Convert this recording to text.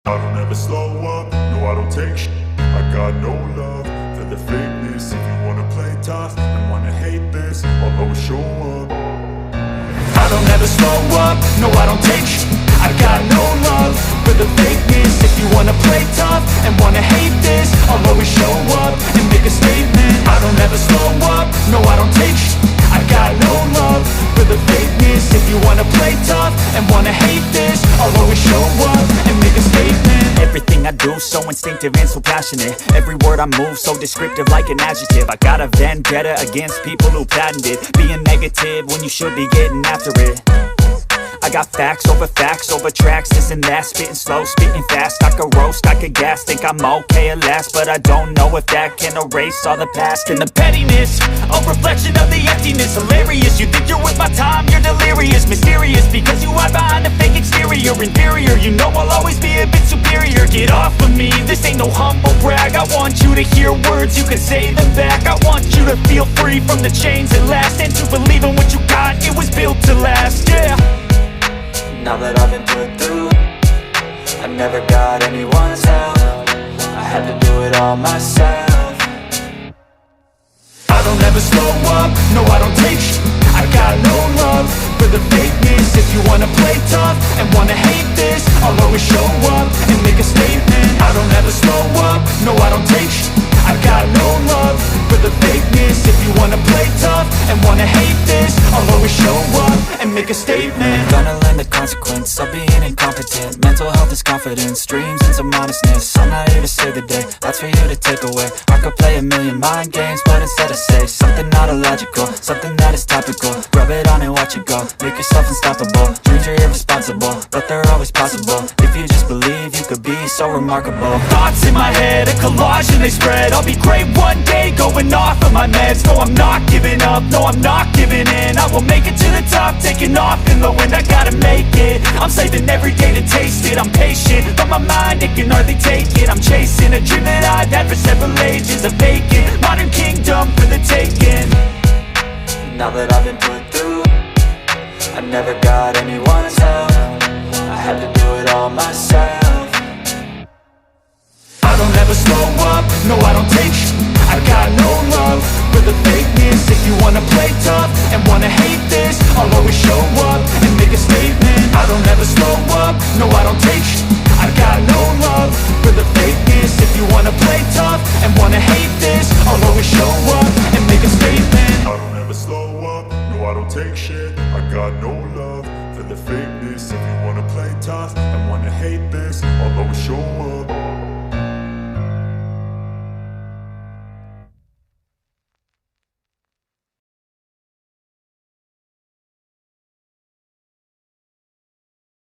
I don't ever slow up, no I don't take shit. I got no love for the fakeness. If you wanna play tough and wanna hate this, I'll always show up. I don't ever slow up, no I don't take shit. I got no love for the fakeness. If you wanna play tough and wanna hate this, I'll always show up and make a statement. I don't ever slow up, no I don't take shit. I got no love for the fakeness. If you wanna play tough and wanna hate this, I'll always show up and make a statement. Everything I do so instinctive and so passionate. Every word I move so descriptive like an adjective. I got a vendetta against people who patented being negative when you should be getting after it. I got facts over tracks, this and that. Spitting slow, spitting fast. I could roast, I could gas. Think I'm okay at last, but I don't know if that can erase all the past. And the pettiness, a reflection of the emptiness. Hilarious, you think you're worth my time, you're delirious. Mysterious, because you hide behind a fake exterior. Inferior, you know I'll always be a bit superior. Get off of me, this ain't no humble brag. I want you to hear words, you can say them back. I want you to feel free from the chains that last, and to believe in what you got, it was built to last, yeah. Now that I've been put through, I never got anyone's help. I had to do it all myself. I don't ever slow up, no I don't take shit. I got no love for the fakeness. If you wanna play tough and wanna hate this, I'll always show up and make a statement. I don't ever slow up, no I don't take shit. I got no love for the fakeness. If you wanna play tough and wanna hate this, I'll always show up and make a statement. Gonna learn the consequence of being incompetent. Mental health is confidence, dreams and some honestness. I'm not here to save the day, that's for you to take away. I could play a million mind games, but instead I say something not illogical, something that is topical. Rub it on and watch it go, make yourself unstoppable. Dreams are irresponsible, but they're always possible. If you just believe, you could be so remarkable. Thoughts in my head, a collage and they spread. I'll be great one day, going off of my meds. No, I'm not giving up, no, I'm not giving in. I will make it to the top, taking off in the wind. I gotta make it, I'm saving every day to taste it. I'm patient, but my mind, it can hardly take it. I'm chasing a dream that I've had for several ages. A vacant, modern kingdom for the taking. Now that I've been put through, I never got anyone's help. I had to do it all myself. I don't ever slow up, no I don't take shit. I got no love for the fakeness. If you wanna play tough and wanna hate this, I'll always show up and make a statement. I don't ever slow up, no I don't take shit. I got no love for the fakeness. If you wanna play tough and wanna hate this, I'll always show up and make a statement. I don't ever slow up, no I don't take shit. I got no love